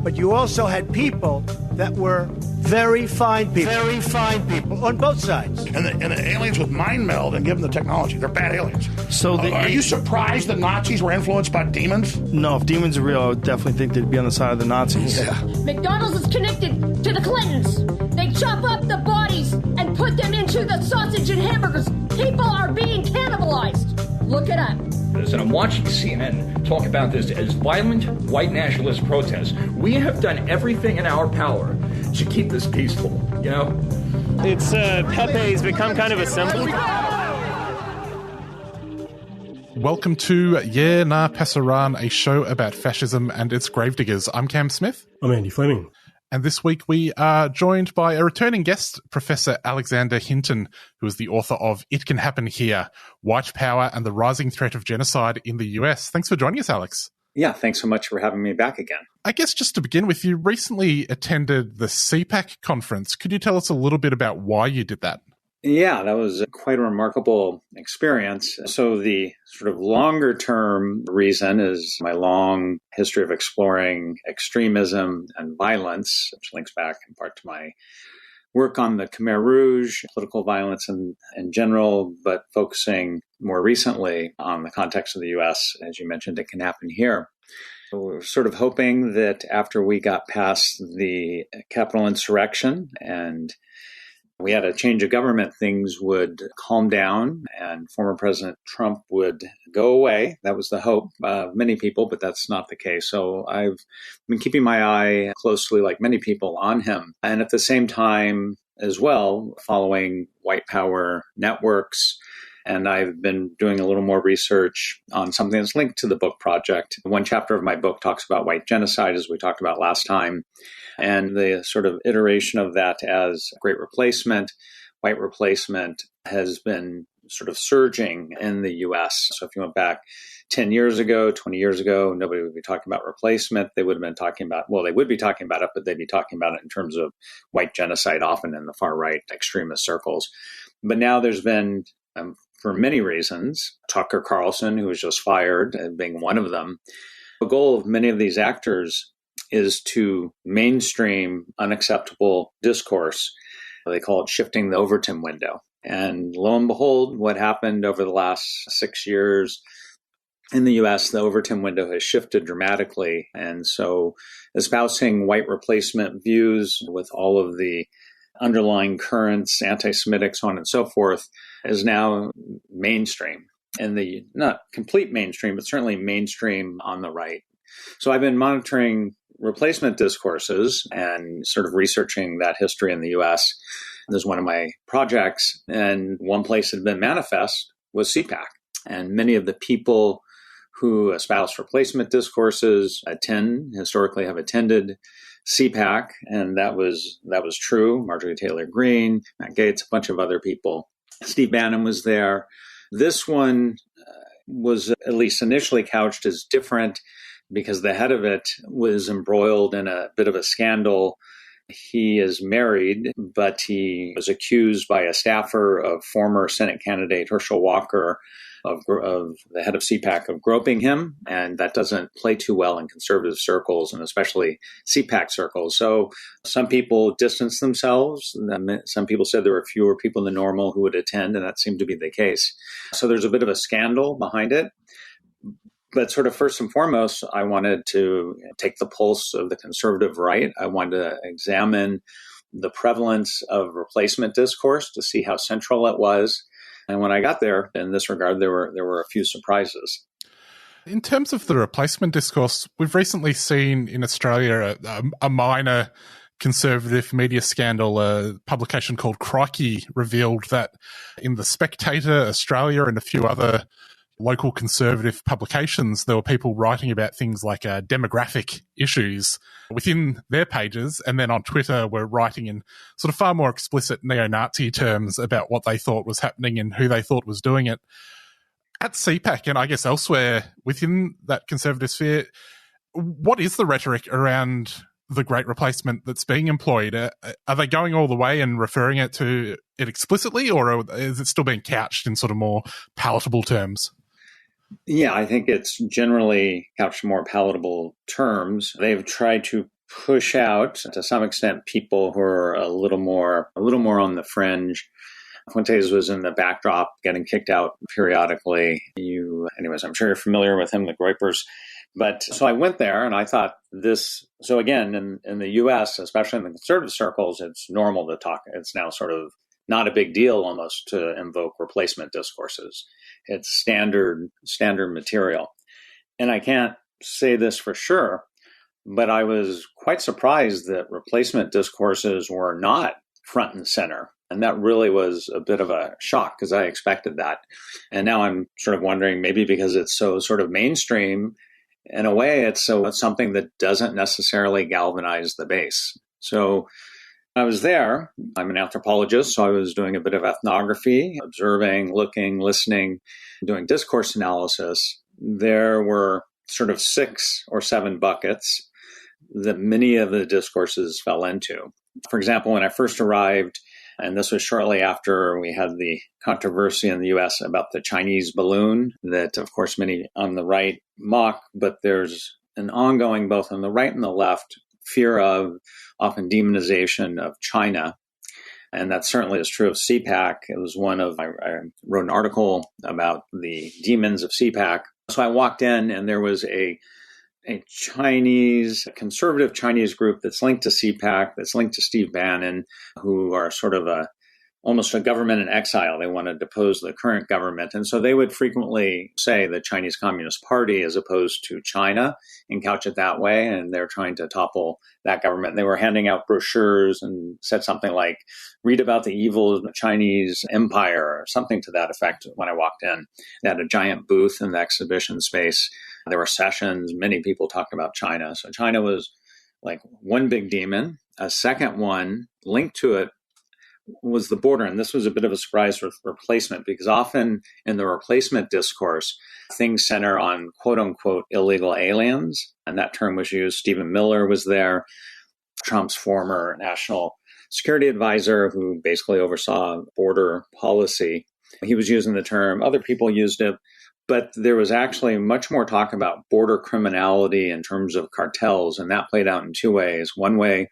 But you also had people that were very fine people on both sides. And the aliens would mind meld and give them the technology. They're bad aliens. So are you surprised the Nazis were influenced by demons? No, if demons are real, I would definitely think they'd be on the side of the Nazis. Yeah. McDonald's is connected to the Clintons. They chop up the bodies and put them into the sausage and hamburgers. People are being cannibalized. Look it up. And I'm watching CNN talk about this as violent white nationalist protests. We have done everything in our power to keep this peaceful, you know? It's Pepe's become kind of a symbol. Welcome to Yeah Nah Pasaran, a show about fascism and its gravediggers. I'm Cam Smith. I'm Andy Fleming. And this week we are joined by a returning guest, Professor Alex Hinton, who is the author of It Can Happen Here, White Power and the Rising Threat of Genocide in the US. Thanks for joining us, Alex. Yeah, thanks so much for having me back again. I guess just to begin with, you recently attended the CPAC conference. Could you tell us a little bit about why you did that? Yeah, that was quite a remarkable experience. So the sort of longer term reason is my long history of exploring extremism and violence, which links back in part to my work on the Khmer Rouge, political violence in general, but focusing more recently on the context of the U.S. As you mentioned, it can happen here. So we're sort of hoping that after we got past the Capitol insurrection and we had a change of government, things would calm down and former President Trump would go away. That was the hope of many people, but that's not the case. So I've been keeping my eye closely, like many people, on him. And at the same time as well, following white power networks. And I've been doing a little more research on something that's linked to the book project. One chapter of my book talks about white genocide, as we talked about last time, and the sort of iteration of that as great replacement. White replacement has been sort of surging in the U.S. So if you went back 10 years ago, 20 years ago, nobody would be talking about replacement. They would have been talking about, well, they would be talking about it, but they'd be talking about it in terms of white genocide, often in the far right extremist circles. But now there's been, for many reasons, Tucker Carlson, who was just fired, being one of them. The goal of many of these actors is to mainstream unacceptable discourse. They call it shifting the Overton window. And lo and behold, what happened over the last 6 years in the U.S., the Overton window has shifted dramatically. And so espousing white replacement views with all of the underlying currents, anti-Semitic, so on and so forth, is now mainstream. And the not complete mainstream, but certainly mainstream on the right. So I've been monitoring replacement discourses and sort of researching that history in the U.S. This is one of my projects. And one place that had been manifest was CPAC. And many of the people who espouse replacement discourses historically have attended CPAC, and that was true. Marjorie Taylor Greene, Matt Gaetz, a bunch of other people. Steve Bannon was there. This one was at least initially couched as different because the head of it was embroiled in a bit of a scandal. He is married, but he was accused by a staffer of former Senate candidate Herschel Walker of the head of CPAC of groping him, and that doesn't play too well in conservative circles and especially CPAC circles. So some people distanced themselves. Some people said there were fewer people than normal who would attend, and that seemed to be the case. So there's a bit of a scandal behind it. But sort of first and foremost, I wanted to take the pulse of the conservative right. I wanted to examine the prevalence of replacement discourse to see how central it was. And when I got there, in this regard, there were a few surprises. In terms of the replacement discourse, we've recently seen in Australia a minor conservative media scandal. A publication called Crikey revealed that in The Spectator, Australia, and a few other local conservative publications, there were people writing about things like demographic issues within their pages, and then on Twitter were writing in sort of far more explicit neo-Nazi terms about what they thought was happening and who they thought was doing it. At CPAC, and I guess elsewhere within that conservative sphere, what is the rhetoric around the Great Replacement that's being employed? Are they going all the way and referring to it explicitly, or is it still being couched in sort of more palatable terms? Yeah, I think it's generally couched in more palatable terms. They've tried to push out, to some extent, people who are a little more on the fringe. Fuentes was in the backdrop, getting kicked out periodically. Anyways, I'm sure you're familiar with him, the Groypers. But so I went there and I thought this, so again, in the US, especially in the conservative circles, it's normal to talk. It's now sort of not a big deal almost to invoke replacement discourses. It's standard material. And I can't say this for sure, but I was quite surprised that replacement discourses were not front and center. And that really was a bit of a shock because I expected that. And now I'm sort of wondering, maybe because it's so sort of mainstream, in a way, it's something that doesn't necessarily galvanize the base. So I was there. I'm an anthropologist, so I was doing a bit of ethnography, observing, looking, listening, doing discourse analysis. There were sort of 6 or 7 buckets that many of the discourses fell into. For example, when I first arrived, and this was shortly after we had the controversy in the U.S. about the Chinese balloon that, of course, many on the right mock, but there's an ongoing, both on the right and the left, fear of, often demonization of China. And that certainly is true of CPAC. It was I wrote an article about the demons of CPAC. So I walked in and there was a conservative Chinese group that's linked to CPAC, that's linked to Steve Bannon, who are sort of almost a government in exile. They want to depose the current government. And so they would frequently say the Chinese Communist Party as opposed to China and couch it that way. And they're trying to topple that government. And they were handing out brochures and said something like, read about the evil of the Chinese empire or something to that effect when I walked in. They had a giant booth in the exhibition space. There were sessions. Many people talked about China. So China was like one big demon. A second one linked to it was the border. And this was a bit of a surprise with replacement because often in the replacement discourse, things center on quote unquote illegal aliens. And that term was used. Stephen Miller was there, Trump's former national security advisor who basically oversaw border policy. He was using the term. Other people used it. But there was actually much more talk about border criminality in terms of cartels, and that played out in 2 ways. One way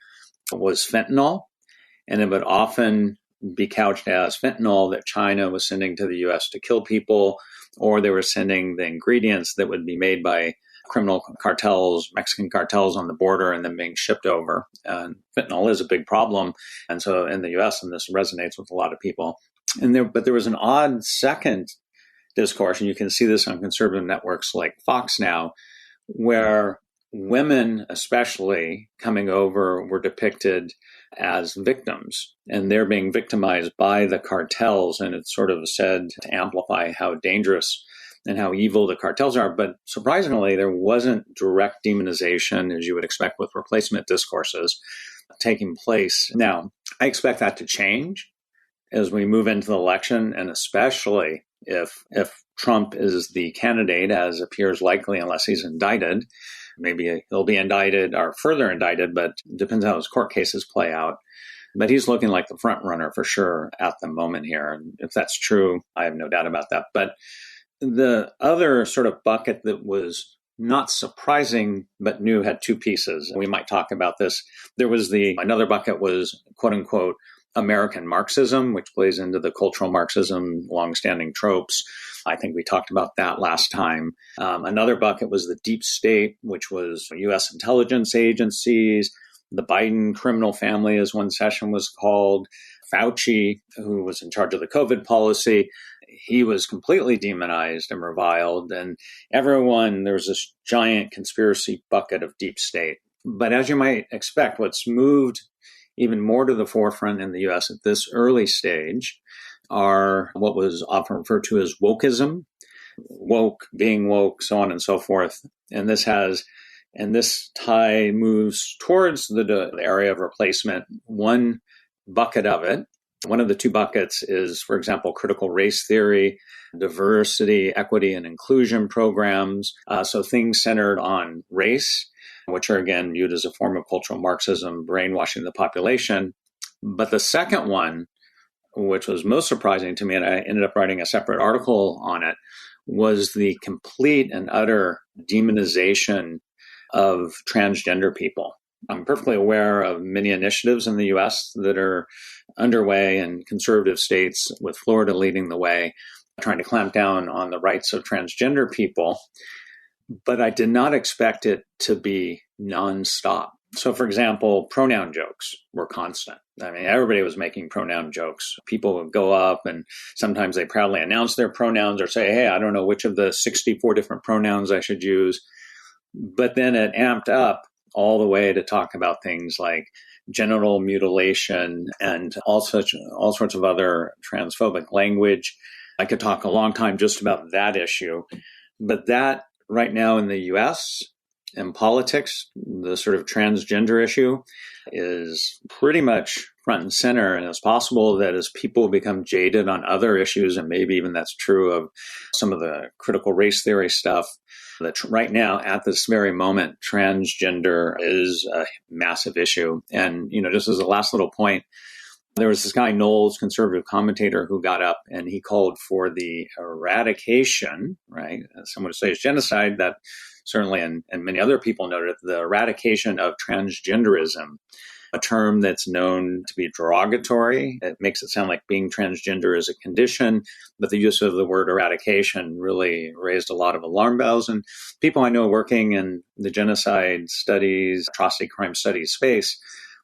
was fentanyl, and it would often be couched as fentanyl that China was sending to the U.S. to kill people, or they were sending the ingredients that would be made by criminal cartels, Mexican cartels on the border, and then being shipped over. And fentanyl is a big problem, and so in the U.S., and this resonates with a lot of people. But there was an odd second discourse, and you can see this on conservative networks like Fox now, where women especially coming over were depicted as victims, and they're being victimized by the cartels, and it's sort of said to amplify how dangerous and how evil the cartels are. But surprisingly, there wasn't direct demonization, as you would expect with replacement discourses, taking place. Now, I expect that to change as we move into the election, and especially if Trump is the candidate, as appears likely unless he's indicted. Maybe he'll be indicted or further indicted, but depends how his court cases play out. But he's looking like the front runner for sure at the moment here. And if that's true, I have no doubt about that. But the other sort of bucket that was not surprising but new had 2 pieces. We might talk about this. There was another bucket was quote unquote American Marxism, which plays into the cultural Marxism, longstanding tropes. I think we talked about that last time. Another bucket was the deep state, which was U.S. intelligence agencies, the Biden criminal family, as one session was called, Fauci, who was in charge of the COVID policy. He was completely demonized and reviled, and there was this giant conspiracy bucket of deep state. But as you might expect, what's moved even more to the forefront in the U.S. at this early stage are what was often referred to as wokeism, woke, being woke, so on and so forth. And this tie moves towards the area of replacement. One bucket of it, one of the 2 buckets is, for example, critical race theory, diversity, equity, and inclusion programs. So things centered on race, which are again viewed as a form of cultural Marxism, brainwashing the population. But the second one, which was most surprising to me, and I ended up writing a separate article on it, was the complete and utter demonization of transgender people. I'm perfectly aware of many initiatives in the U.S. that are underway in conservative states, with Florida leading the way, trying to clamp down on the rights of transgender people. But I did not expect it to be nonstop. So, for example, pronoun jokes were constant. I mean, everybody was making pronoun jokes. People would go up and sometimes they proudly announce their pronouns or say, hey, I don't know which of the 64 different pronouns I should use. But then it amped up all the way to talk about things like genital mutilation and all sorts of other transphobic language. I could talk a long time just about that issue. But that right now in the US, in politics, the sort of transgender issue is pretty much front and center. And it's possible that as people become jaded on other issues, and maybe even that's true of some of the critical race theory stuff, that right now, at this very moment, transgender is a massive issue. And, just as a last little point, there was this guy, Knowles, conservative commentator, who got up and he called for the eradication, right? Some would say it's genocide, that certainly, and many other people noted, the eradication of transgenderism, a term that's known to be derogatory. It makes it sound like being transgender is a condition, but the use of the word eradication really raised a lot of alarm bells. And people I know working in the genocide studies, atrocity crime studies space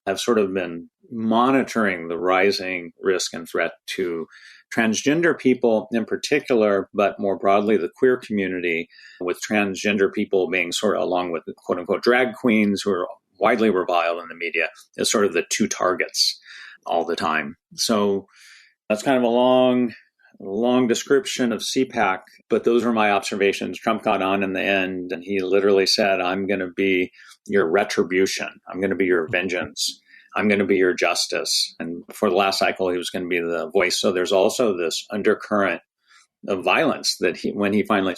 have sort of been monitoring the rising risk and threat to transgender people in particular, but more broadly the queer community, with transgender people being sort of, along with the quote unquote drag queens who are widely reviled in the media, as sort of the two targets all the time. So that's kind of a long description of CPAC, but those were my observations. Trump got on in the end and he literally said, I'm going to be your retribution. I'm going to be your vengeance. I'm going to be your justice. And before the last cycle, he was going to be the voice. So there's also this undercurrent of violence that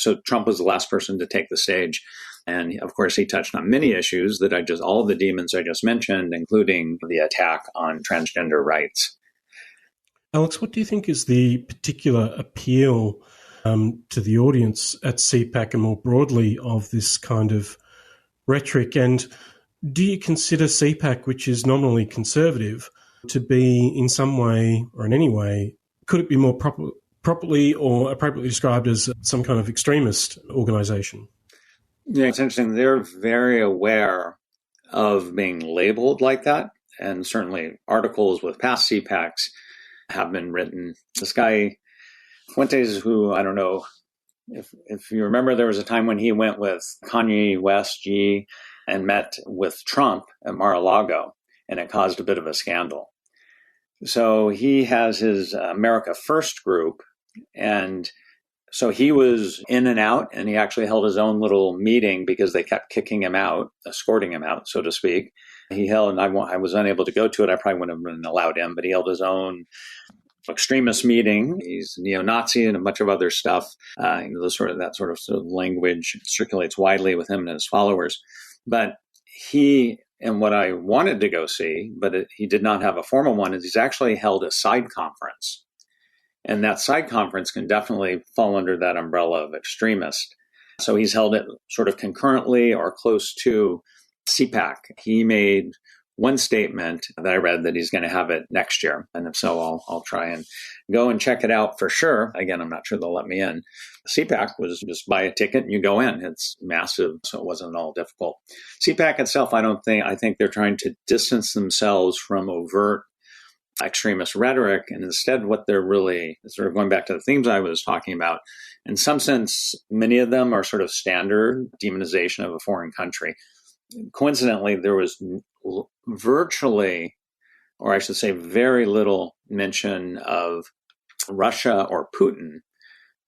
so Trump was the last person to take the stage. And of course, he touched on many issues that all of the demons I just mentioned, including the attack on transgender rights. Alex, what do you think is the particular appeal to the audience at CPAC and more broadly of this kind of rhetoric? And do you consider CPAC, which is nominally conservative, to be in some way or in any way, could it be more properly or appropriately described as some kind of extremist organization? Yeah, it's interesting. They're very aware of being labeled like that. And certainly articles with past CPACs have been written. This guy, Fuentes, who I don't know if you remember, there was a time when he went with Kanye West, G, and met with Trump at Mar-a-Lago, and it caused a bit of a scandal. So he has his America First group, and so he was in and out, and he actually held his own little meeting because they kept kicking him out, escorting him out, so to speak. He held, and I was unable to go to it. I probably wouldn't have been allowed in, but he held his own extremist meeting. He's neo-Nazi and a bunch of other stuff. That sort of language circulates widely with him and his followers. But and what I wanted to go see, but he did not have a formal one, is he's actually held a side conference. And that side conference can definitely fall under that umbrella of extremist. So he's held it sort of concurrently or close to CPAC. He made one statement that I read that he's going to have it next year. And if so, I'll try and go and check it out for sure. Again, I'm not sure they'll let me in. CPAC was just buy a ticket and you go in. It's massive, so it wasn't at all difficult. CPAC itself, I think they're trying to distance themselves from overt extremist rhetoric. And instead, what they're really sort of going back to the themes I was talking about, in some sense, many of them are sort of standard demonization of a foreign country. Coincidentally, there was virtually, or I should say very little mention of Russia or Putin,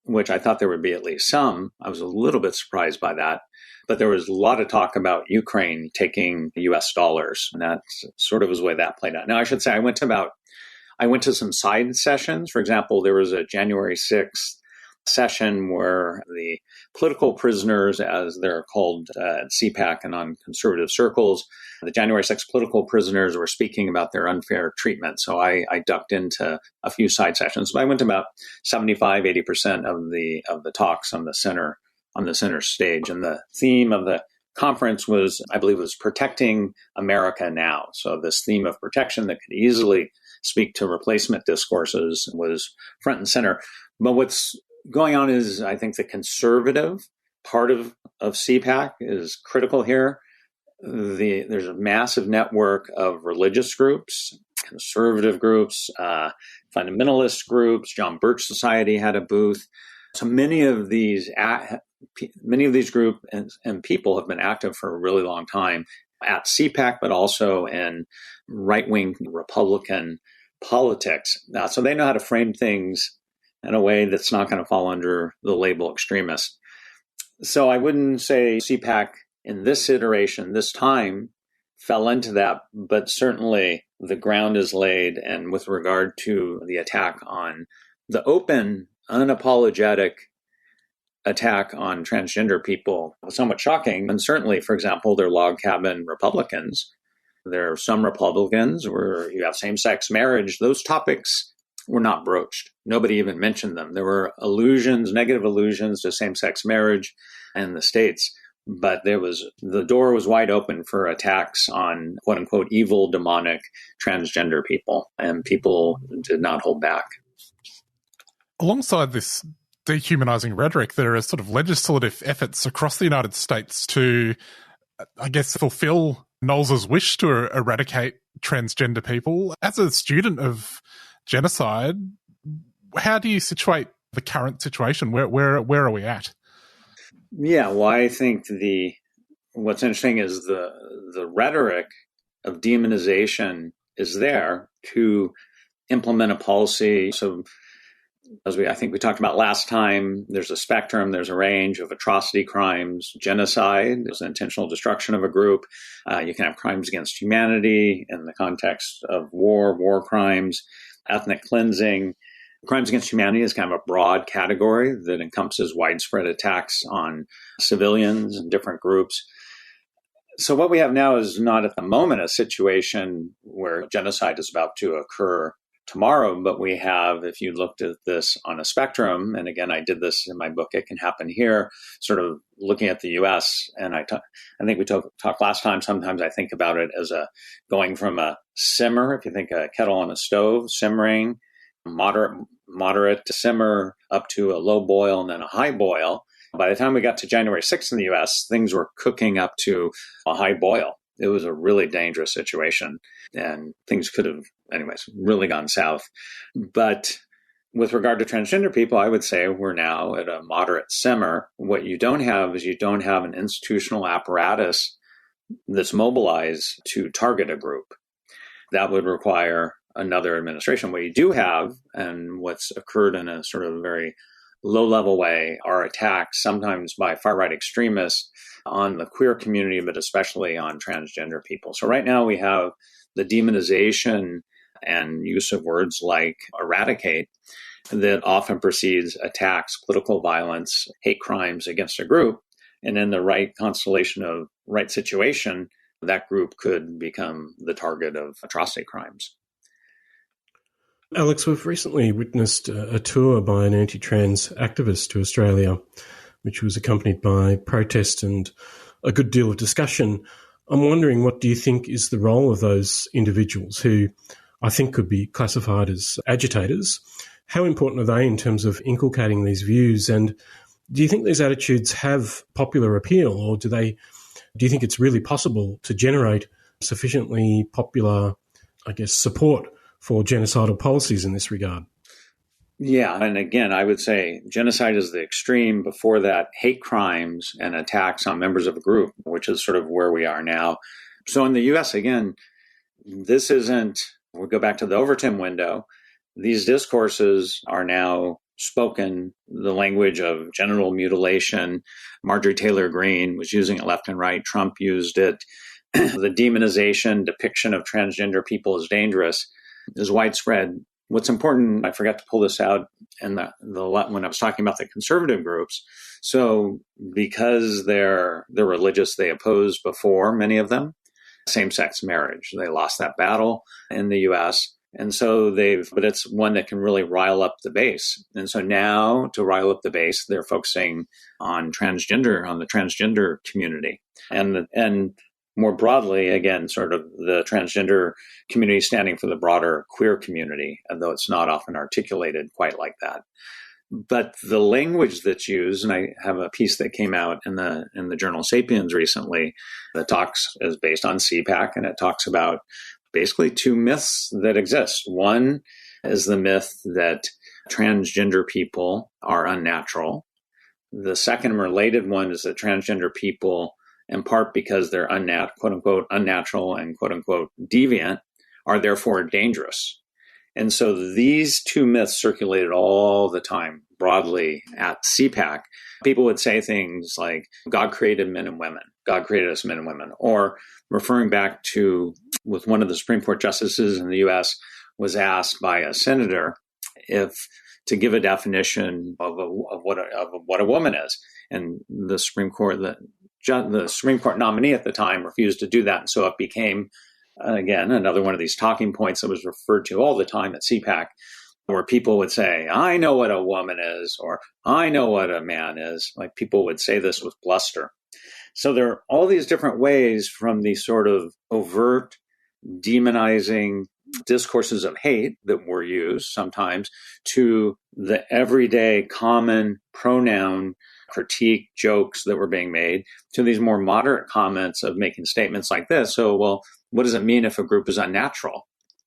which I thought there would be at least some. I was a little bit surprised by that. But there was a lot of talk about Ukraine taking US dollars, and that sort of was the way that played out. Now, I should say I went to some side sessions. For example, there was a January 6th session where the political prisoners, as they're called at CPAC and on conservative circles, the January 6th political prisoners were speaking about their unfair treatment. So I ducked into a few side sessions. But I went to about 75, 80% of the talks on the center stage. And the theme of the conference was, I believe, was Protecting America Now. So this theme of protection that could easily speak to replacement discourses was front and center. But what's going on is, I think, the conservative part of CPAC is critical here. There's a massive network of religious groups, conservative groups, fundamentalist groups. John Birch Society had a booth. So many of these groups and people have been active for a really long time at CPAC, but also in right-wing Republican politics. So they know how to frame things in a way that's not going to fall under the label extremist. So I wouldn't say CPAC in this iteration, this time, fell into that, but certainly the ground is laid. And with regard to the attack on the open, unapologetic attack on transgender people, somewhat shocking. And certainly, for example, they're log cabin Republicans. There are some Republicans where you have same-sex marriage. Those topics were not broached. Nobody even mentioned them. There were negative allusions to same-sex marriage in the States, but the door was wide open for attacks on quote-unquote evil, demonic transgender people, and people did not hold back. Alongside this dehumanizing rhetoric, there are sort of legislative efforts across the United States to, I guess, fulfill Knowles's wish to eradicate transgender people. As a student of genocide, how do you situate the current situation? Where are we at? Yeah, well, I think what's interesting is the rhetoric of demonization is there to implement a policy. So as I think we talked about last time, there's a spectrum, there's a range of atrocity crimes, genocide, there's intentional destruction of a group. You can have crimes against humanity in the context of war crimes, ethnic cleansing. Crimes against humanity is kind of a broad category that encompasses widespread attacks on civilians and different groups. So what we have now is not at the moment a situation where genocide is about to occur tomorrow, but we have, if you looked at this on a spectrum, and again, I did this in my book, It Can Happen Here, sort of looking at the U.S., and I think we talked last time, sometimes I think about it as going from a simmer, if you think a kettle on a stove, simmering, moderate to simmer, up to a low boil and then a high boil. By the time we got to January 6th in the U.S., things were cooking up to a high boil. It was a really dangerous situation, and things could have, anyways, really gone south. But with regard to transgender people, I would say we're now at a moderate simmer. What you don't have is an institutional apparatus that's mobilized to target a group. That would require another administration. What you do have, and what's occurred in a sort of very low-level way, are attacks, sometimes by far-right extremists, on the queer community, but especially on transgender people. So right now we have the demonization and use of words like eradicate that often precedes attacks, political violence, hate crimes against a group. And in the right constellation of right situation, that group could become the target of atrocity crimes. Alex, we've recently witnessed a tour by an anti-trans activist to Australia, which was accompanied by protest and a good deal of discussion. I'm wondering, what do you think is the role of those individuals who I think could be classified as agitators? How important are they in terms of inculcating these views? And do you think these attitudes have popular appeal, or do you think it's really possible to generate sufficiently popular, support for genocidal policies in this regard? Yeah, and again, I would say genocide is the extreme. Before that, hate crimes and attacks on members of a group, which is sort of where we are now. So in the U.S., again, we go back to the Overton window. These discourses are now spoken, the language of genital mutilation. Marjorie Taylor Greene was using it left and right. Trump used it. The demonization, depiction of transgender people as dangerous is widespread. What's important, I forgot to pull this out when I was talking about the conservative groups. So because they're religious, they opposed before, many of them, same-sex marriage. They lost that battle in the U.S. And so but it's one that can really rile up the base. And so now to rile up the base, they're focusing on the transgender community. And more broadly, again, sort of the transgender community standing for the broader queer community, though it's not often articulated quite like that. But the language that's used, and I have a piece that came out in the journal Sapiens recently that is based on CPAC, and it talks about basically two myths that exist. One is the myth that transgender people are unnatural. The second related one is that transgender people, in part because they're quote unquote unnatural and quote unquote deviant, are therefore dangerous. And so these two myths circulated all the time broadly at CPAC. People would say things like, God created men and women. God created us men and women. Or referring back to, with one of the Supreme Court justices in the U.S. was asked by a senator to give a definition of what a woman is. And the Supreme Court nominee at the time refused to do that. And so it became, again, another one of these talking points that was referred to all the time at CPAC, where people would say, I know what a woman is, or I know what a man is. Like, people would say this with bluster. So there are all these different ways, from these sort of overt demonizing discourses of hate that were used sometimes, to the everyday common pronoun critique jokes that were being made, to these more moderate comments of making statements like this. So, well, what does it mean if a group is unnatural?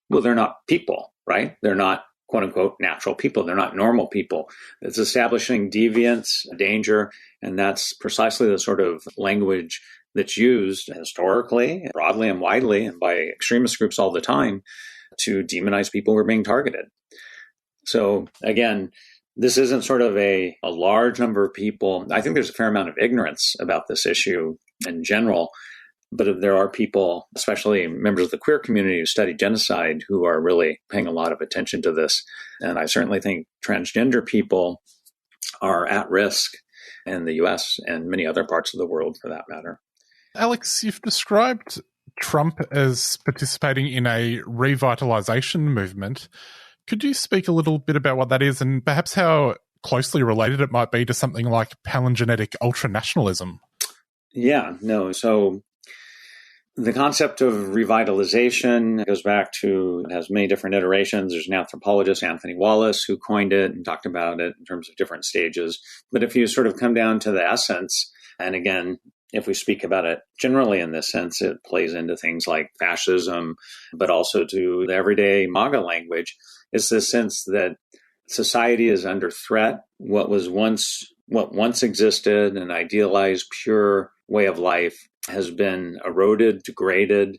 Well, they're not people, right? They're not quote unquote natural people. They're not normal people. It's establishing deviance, danger, and that's precisely the sort of language that's used historically, broadly and widely, and by extremist groups all the time to demonize people who are being targeted. So again, this isn't sort of a large number of people. I think there's a fair amount of ignorance about this issue in general, but there are people, especially members of the queer community who study genocide, who are really paying a lot of attention to this. And I certainly think transgender people are at risk in the US and many other parts of the world, for that matter. Alex, you've described Trump as participating in a revitalization movement. Could you speak a little bit about what that is, and perhaps how closely related it might be to something like palingenetic ultranationalism? Yeah, no. So the concept of revitalization goes back to, it has many different iterations. There's an anthropologist, Anthony Wallace, who coined it and talked about it in terms of different stages. But if you sort of come down to the essence, and again, if we speak about it generally in this sense, it plays into things like fascism, but also to the everyday MAGA language. It's the sense that society is under threat. What once existed, an idealized, pure way of life, has been eroded, degraded.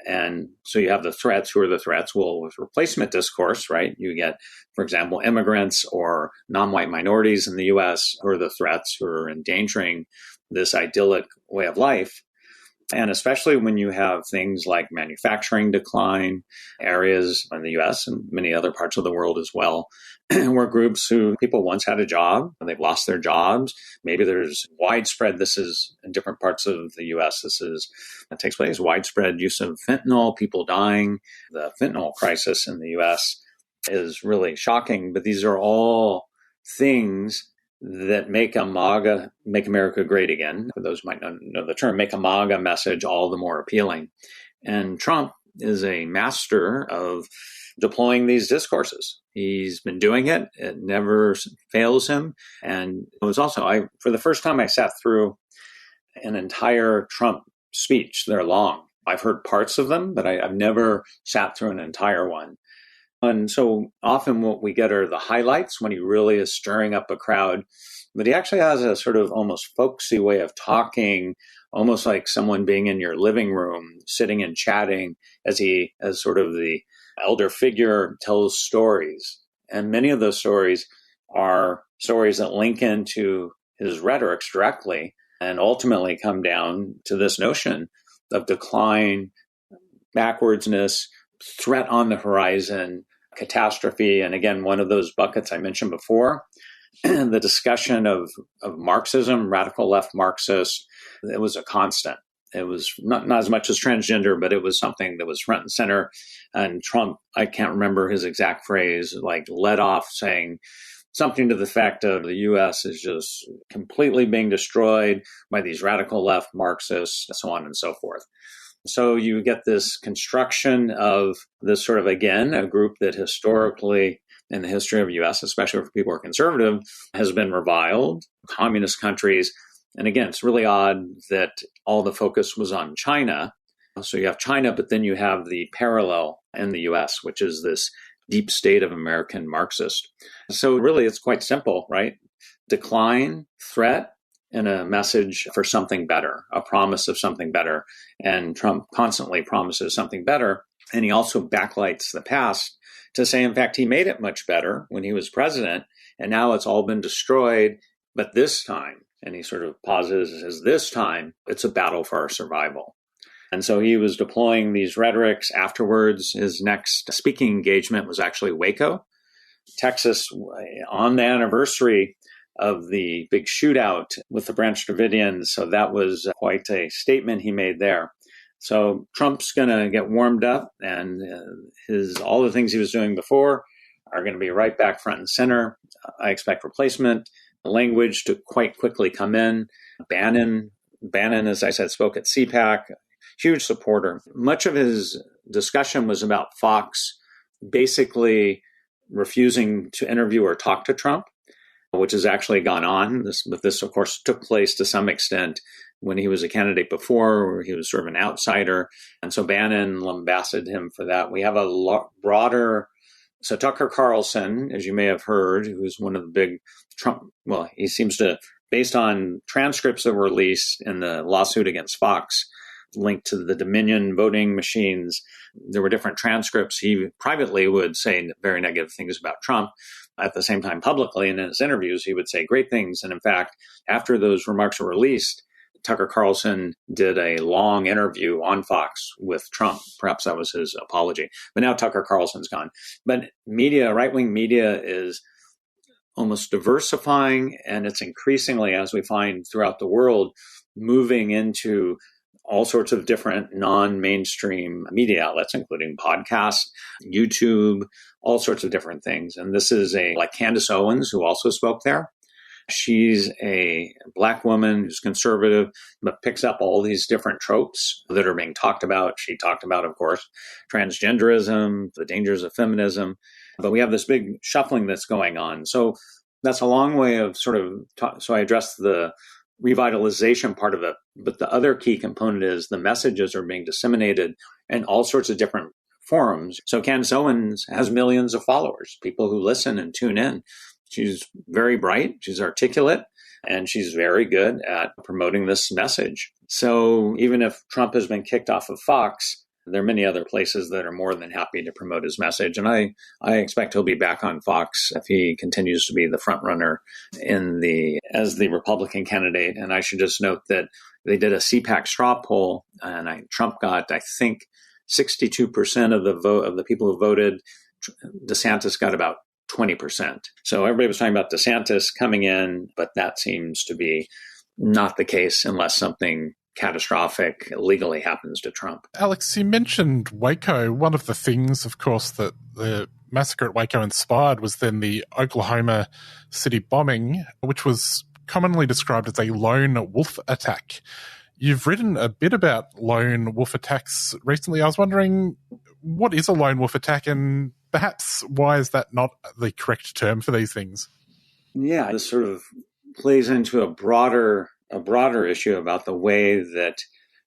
And so you have the threats. Who are the threats? Well, with replacement discourse, right? You get, for example, immigrants or non-white minorities in the U.S. who are the threats, who are endangering this idyllic way of life. And especially when you have things like manufacturing decline, areas in the U.S. and many other parts of the world as well, where people once had a job and they've lost their jobs. Maybe there's widespread, this is in different parts of the U.S., that takes place, widespread use of fentanyl, people dying. The fentanyl crisis in the U.S. is really shocking, but these are all things that make America great again. For those who might not know the term, make a MAGA message all the more appealing. And Trump is a master of deploying these discourses. He's been doing it. It never fails him. And it was also, for the first time, I sat through an entire Trump speech. They're long. I've heard parts of them, but I've never sat through an entire one. And so often what we get are the highlights when he really is stirring up a crowd. But he actually has a sort of almost folksy way of talking, almost like someone being in your living room, sitting and chatting as sort of the elder figure tells stories. And many of those stories are stories that link into his rhetorics directly and ultimately come down to this notion of decline, backwardsness, threat on the horizon, catastrophe. And again, one of those buckets I mentioned before, the discussion of Marxism, radical left Marxists, it was a constant. It was not as much as transgender, but it was something that was front and center. And Trump, I can't remember his exact phrase, like led off saying something to the effect of the U.S. is just completely being destroyed by these radical left Marxists, so on and so forth. So you get this construction of this sort of, again, a group that historically in the history of the U.S., especially for people who are conservative, has been reviled, communist countries. And again, it's really odd that all the focus was on China. So you have China, but then you have the parallel in the U.S., which is this deep state of American Marxist. So really, it's quite simple, right? Decline, threat, and a message for something better, a promise of something better. And Trump constantly promises something better. And he also backlights the past to say, in fact, he made it much better when he was president. And now it's all been destroyed. But this time, and he sort of pauses and says, this time, it's a battle for our survival. And so he was deploying these rhetorics. Afterwards, his next speaking engagement was actually Waco, Texas, on the anniversary of the big shootout with the Branch Davidians. So that was quite a statement he made there. So Trump's going to get warmed up, and all the things he was doing before are going to be right back front and center. I expect replacement language to quite quickly come in. Bannon, as I said, spoke at CPAC, huge supporter. Much of his discussion was about Fox basically refusing to interview or talk to Trump, which has actually gone on. This, of course, took place to some extent when he was a candidate before, where he was sort of an outsider. And so Bannon lambasted him for that. We have a broader... So Tucker Carlson, as you may have heard, who's one of the big Trump... Well, he seems to, based on transcripts that were released in the lawsuit against Fox, linked to the Dominion voting machines, there were different transcripts. He privately would say very negative things about Trump. At the same time, publicly, and in his interviews, he would say great things. And in fact, after those remarks were released, Tucker Carlson did a long interview on Fox with Trump. Perhaps that was his apology. But now Tucker Carlson's gone. But media, right-wing media, is almost diversifying, and it's increasingly, as we find throughout the world, moving into all sorts of different non-mainstream media outlets, including podcasts, YouTube, all sorts of different things. And this is like Candace Owens, who also spoke there. She's a Black woman who's conservative, but picks up all these different tropes that are being talked about. She talked about, of course, transgenderism, the dangers of feminism. But we have this big shuffling that's going on. So that's a long way of so I addressed the revitalization part of it. But the other key component is the messages are being disseminated in all sorts of different forums. So Candace Owens has millions of followers, people who listen and tune in. She's very bright, she's articulate, and she's very good at promoting this message. So even if Trump has been kicked off of Fox, there are many other places that are more than happy to promote his message. And I expect he'll be back on Fox if he continues to be the front runner as the Republican candidate. And I should just note that they did a CPAC straw poll, and Trump got, I think, 62% of the people who voted. DeSantis got about 20%. So everybody was talking about DeSantis coming in, but that seems to be not the case unless something catastrophic legally happens to Trump. Alex, you mentioned Waco. One of the things, of course, that the massacre at Waco inspired was then the Oklahoma City bombing, which was commonly described as a lone wolf attack. You've written a bit about lone wolf attacks recently. I was wondering, what is a lone wolf attack, and perhaps why is that not the correct term for these things? Yeah, this sort of plays into a broader issue about the way that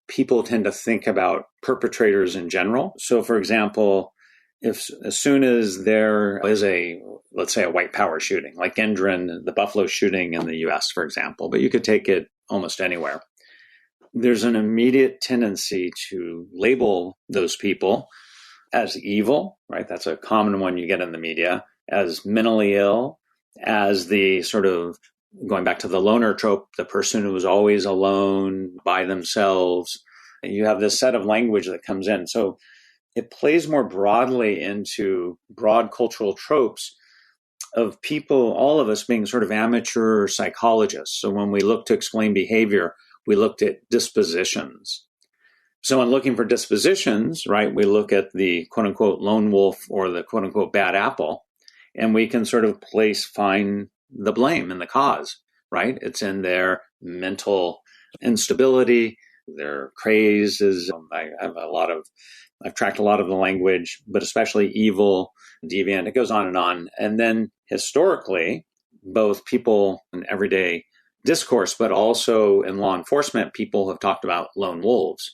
people tend to think about perpetrators in general. So, for example, as soon as there is let's say a white power shooting, like Gendron, the Buffalo shooting in the U.S., for example, but you could take it almost anywhere, there's an immediate tendency to label those people as evil, right? That's a common one you get in the media, as mentally ill, as the sort of, going back to the loner trope, the person who was always alone by themselves. You have this set of language that comes in. So it plays more broadly into broad cultural tropes of people, all of us being sort of amateur psychologists. So when we look to explain behavior, we looked at dispositions. So in looking for dispositions, right, we look at the quote unquote lone wolf or the quote unquote bad apple, and we can sort of find the blame and the cause, right? It's in their mental instability, their crazes. I've tracked a lot of the language, but especially evil, deviant, it goes on. And then historically, both people in everyday discourse, but also in law enforcement, people have talked about lone wolves.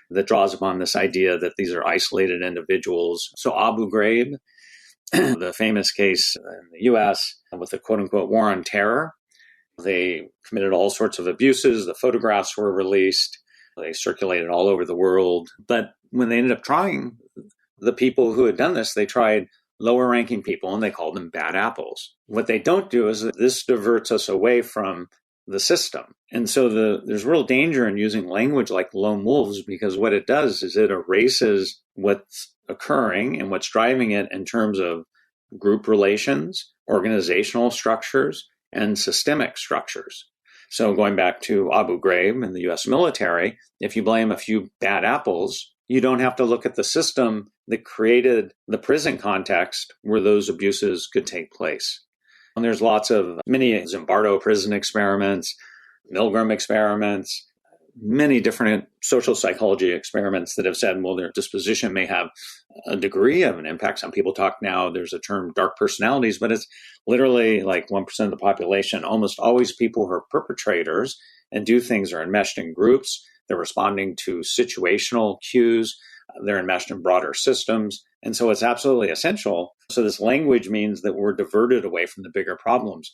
That draws upon this idea that these are isolated individuals. So Abu Ghraib, the famous case in the U.S. with the quote-unquote war on terror, they committed all sorts of abuses. The photographs were released. They circulated all over the world. But when they ended up trying the people who had done this, they tried lower-ranking people, and they called them bad apples. What they don't do is that this diverts us away from the system. And so there's real danger in using language like lone wolves, because what it does is it erases what's occurring and what's driving it in terms of group relations, organizational structures, and systemic structures. So going back to Abu Ghraib and the U.S. military, if you blame a few bad apples, you don't have to look at the system that created the prison context where those abuses could take place. And there's many Zimbardo prison experiments, Milgram experiments, many different social psychology experiments that have said, well, their disposition may have a degree of an impact. Some people talk now, there's a term dark personalities, but it's literally like 1% of the population, almost always people who are perpetrators and do things are enmeshed in groups. They're responding to situational cues. They're enmeshed in broader systems. And so it's absolutely essential. So this language means that we're diverted away from the bigger problems.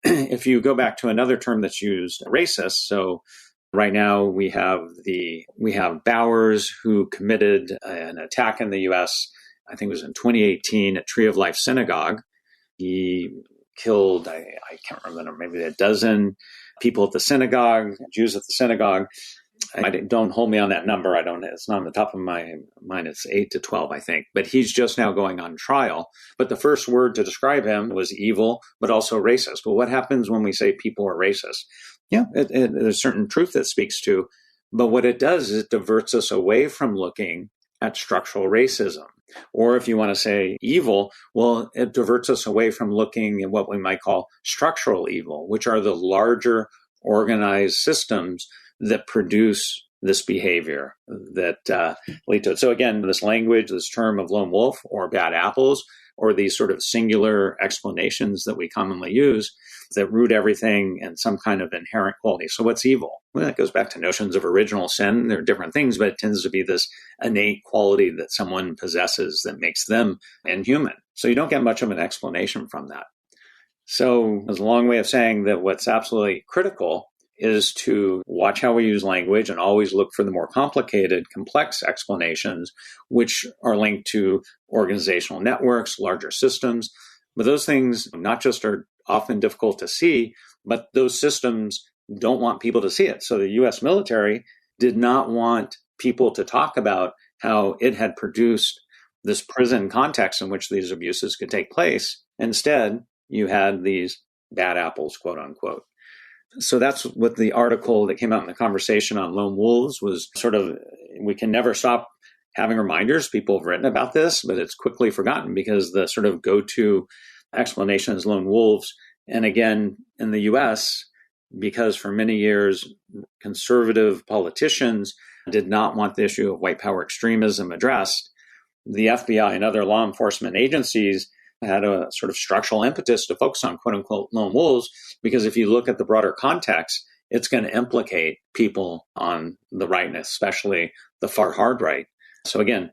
If you go back to another term that's used, racist. So right now we have Bowers, who committed an attack in the U.S., I think it was in 2018 at Tree of Life Synagogue. He killed, I can't remember, maybe a dozen people at the synagogue, Jews at the synagogue. Don't hold me on that number. It's not on the top of my mind. It's 8 to 12, I think. But he's just now going on trial. But the first word to describe him was evil, but also racist. Well, what happens when we say people are racist? Yeah, there's certain truth that speaks to. But what it does is it diverts us away from looking at structural racism. Or if you want to say evil, well, it diverts us away from looking at what we might call structural evil, which are the larger organized systems that produce this behavior that lead to it. So again, this language, this term of lone wolf or bad apples, or these sort of singular explanations that we commonly use that root everything in some kind of inherent quality. So what's evil? Well, that goes back to notions of original sin. There are different things, but it tends to be this innate quality that someone possesses that makes them inhuman. So you don't get much of an explanation from that. So there's a long way of saying that what's absolutely critical is to watch how we use language and always look for the more complicated, complex explanations, which are linked to organizational networks, larger systems. But those things not just are often difficult to see, but those systems don't want people to see it. So the U.S. military did not want people to talk about how it had produced this prison context in which these abuses could take place. Instead, you had these bad apples, quote unquote. So that's what the article that came out in the conversation on lone wolves was sort of, we can never stop having reminders. People have written about this, but it's quickly forgotten because the sort of go-to explanation is lone wolves. And again, in the US, because for many years, conservative politicians did not want the issue of white power extremism addressed, the FBI and other law enforcement agencies had a sort of structural impetus to focus on quote unquote lone wolves, because if you look at the broader context, it's going to implicate people on the right, and especially the far hard right. So again,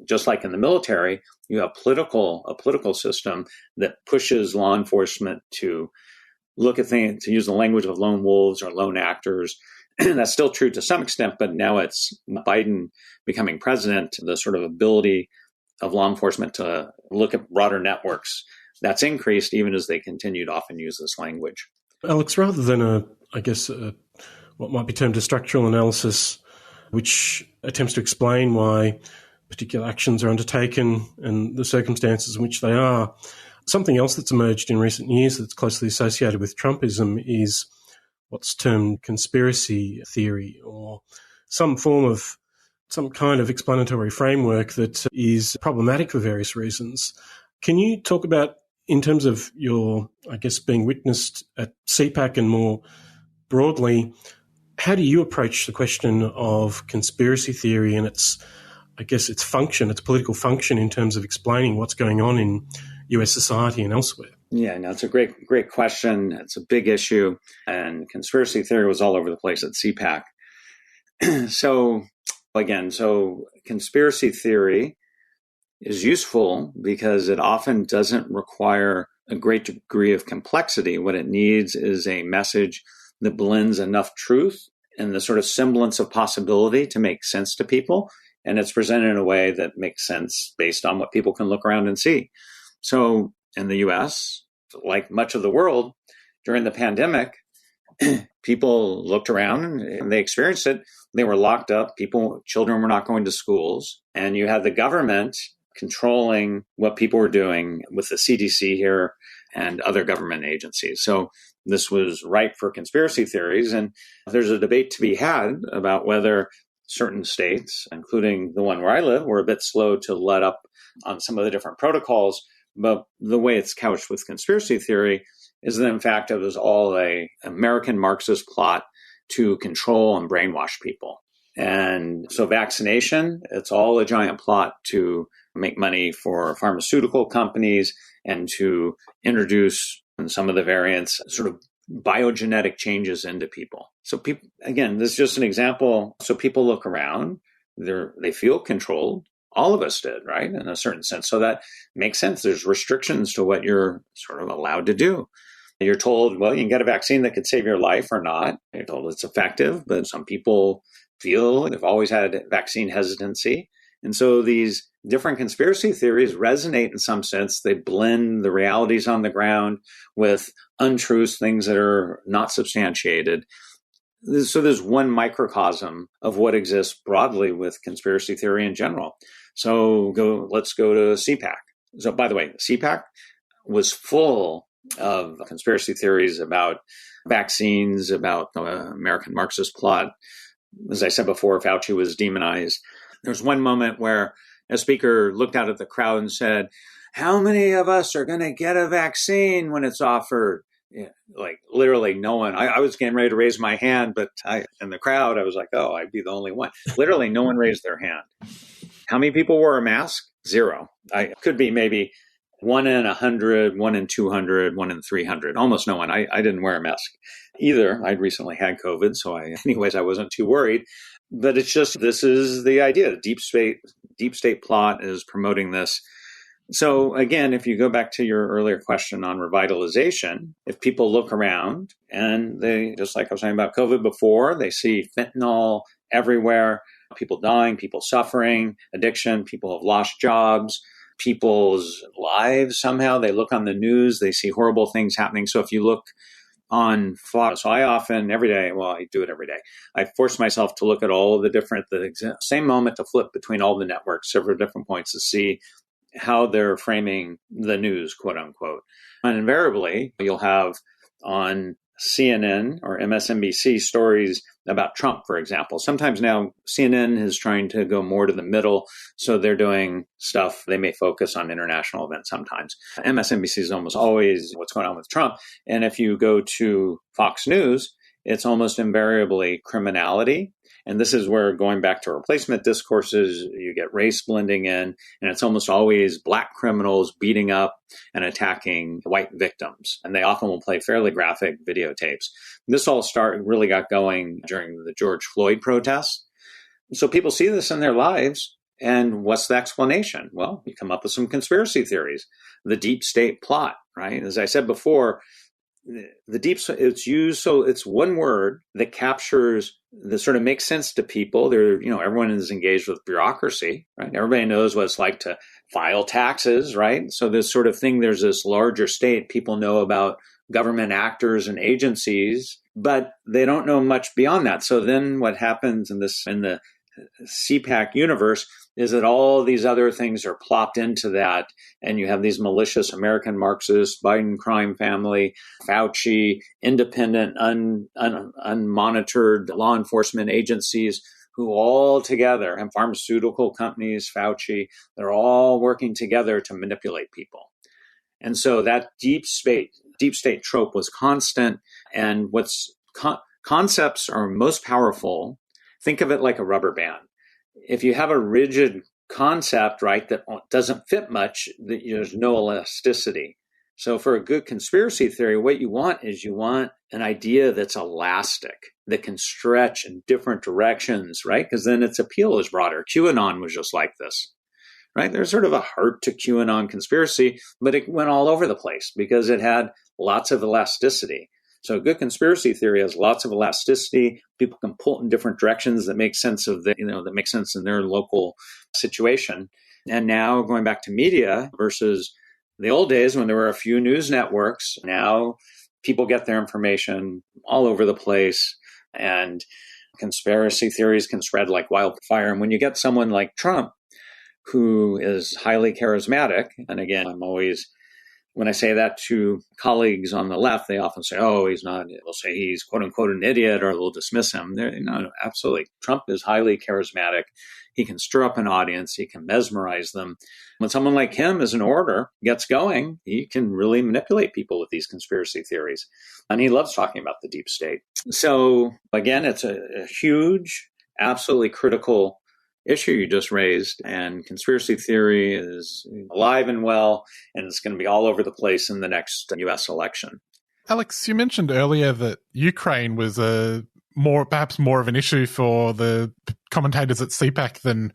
just like in the military, you have a political system that pushes law enforcement to look at things, to use the language of lone wolves or lone actors. That's still true to some extent, but now it's Biden becoming president, the sort of ability of law enforcement to look at broader networks, that's increased even as they continue to often use this language. Alex, rather than what might be termed a structural analysis, which attempts to explain why particular actions are undertaken and the circumstances in which they are, something else that's emerged in recent years that's closely associated with Trumpism is what's termed conspiracy theory, or some form of some kind of explanatory framework that is problematic for various reasons. Can you talk about, in terms of your, I guess, being witnessed at CPAC and more broadly, how do you approach the question of conspiracy theory and its function, its political function in terms of explaining what's going on in US society and elsewhere? Yeah, no, it's a great question. It's a big issue. And conspiracy theory was all over the place at CPAC. So conspiracy theory is useful because it often doesn't require a great degree of complexity. What it needs is a message that blends enough truth and the sort of semblance of possibility to make sense to people. And it's presented in a way that makes sense based on what people can look around and see. So in the US, like much of the world, during the pandemic, people looked around and they experienced it. They were locked up. Children were not going to schools. And you had the government controlling what people were doing with the CDC here and other government agencies. So this was ripe for conspiracy theories. And there's a debate to be had about whether certain states, including the one where I live, were a bit slow to let up on some of the different protocols. But the way it's couched with conspiracy theory is that, in fact, it was all an American Marxist plot to control and brainwash people. And so vaccination, it's all a giant plot to make money for pharmaceutical companies and to introduce some of the variants, sort of biogenetic changes into people. So people, again, this is just an example. So people look around, they feel controlled. All of us did, right? In a certain sense. So that makes sense. There's restrictions to what you're sort of allowed to do. You're told, well, you can get a vaccine that could save your life or not. You're told it's effective, but some people feel they've always had vaccine hesitancy. And so these different conspiracy theories resonate in some sense. They blend the realities on the ground with untruths, things that are not substantiated. So there's one microcosm of what exists broadly with conspiracy theory in general. So let's go to CPAC. So by the way, CPAC was full of conspiracy theories about vaccines, about the American Marxist plot. As I said before, Fauci was demonized. There's one moment where a speaker looked out at the crowd and said, "How many of us are going to get a vaccine when it's offered?" Yeah, like literally no one. I was getting ready to raise my hand, but in the crowd, I was like, oh, I'd be the only one. Literally no one raised their hand. How many people wore a mask? Zero. I could be maybe 1 in 100, 1 in 200, 1 in 300. Almost no one. I didn't wear a mask either. I'd recently had COVID, so I wasn't too worried. But it's just, this is the idea. The deep state plot is promoting this. So again, if you go back to your earlier question on revitalization, if people look around and they, just like I was saying about COVID before, they see fentanyl everywhere, people dying, people suffering, addiction, people have lost jobs, people's lives somehow, they look on the news, they see horrible things happening. So if you look on Fox, so I often, every day, well, I do it every day, I force myself to look at all of the different, same moment to flip between all the networks, several different points to see how they're framing the news, quote unquote. And invariably, you'll have on CNN or MSNBC stories about Trump, for example. Sometimes now CNN is trying to go more to the middle, so they're doing stuff. They may focus on international events sometimes. MSNBC is almost always what's going on with Trump. And if you go to Fox News, it's almost invariably criminality. And this is where, going back to replacement discourses, you get race blending in, and it's almost always Black criminals beating up and attacking white victims. And they often will play fairly graphic videotapes. This all really got going during the George Floyd protests. So people see this in their lives. And what's the explanation? Well, you come up with some conspiracy theories. The deep state plot, right? As I said before, the deep, it's used, so it's one word that captures, that sort of makes sense to people. Everyone is engaged with bureaucracy, right? Everybody knows what it's like to file taxes, right? So this sort of thing, there's this larger state. People know about government actors and agencies, but they don't know much beyond that. So then what happens in the CPAC universe is that all these other things are plopped into that, and you have these malicious American Marxists, Biden crime family, Fauci, independent, unmonitored law enforcement agencies who all together, and pharmaceutical companies, Fauci, they're all working together to manipulate people. And so that deep state trope was constant. And what's concepts are most powerful. Think of it like a rubber band. If you have a rigid concept, right, that doesn't fit much, there's no elasticity. So for a good conspiracy theory, what you want is an idea that's elastic, that can stretch in different directions, right? Because then its appeal is broader. QAnon was just like this, right? There's sort of a heart to QAnon conspiracy, but it went all over the place because it had lots of elasticity. So a good conspiracy theory has lots of elasticity. People can pull in different directions that make sense that make sense in their local situation. And now going back to media versus the old days when there were a few news networks, now people get their information all over the place, and conspiracy theories can spread like wildfire. And when you get someone like Trump, who is highly charismatic, and again, when I say that to colleagues on the left, they often say, oh, he's not, they'll say he's quote unquote an idiot, or they'll dismiss him. No, absolutely. Trump is highly charismatic. He can stir up an audience. He can mesmerize them. When someone like him as an orator gets going, he can really manipulate people with these conspiracy theories. And he loves talking about the deep state. So again, it's a huge, absolutely critical issue you just raised, and conspiracy theory is alive and well, and it's going to be all over the place in the next U.S. election. Alex, you mentioned earlier that Ukraine was perhaps more of an issue for the commentators at CPAC than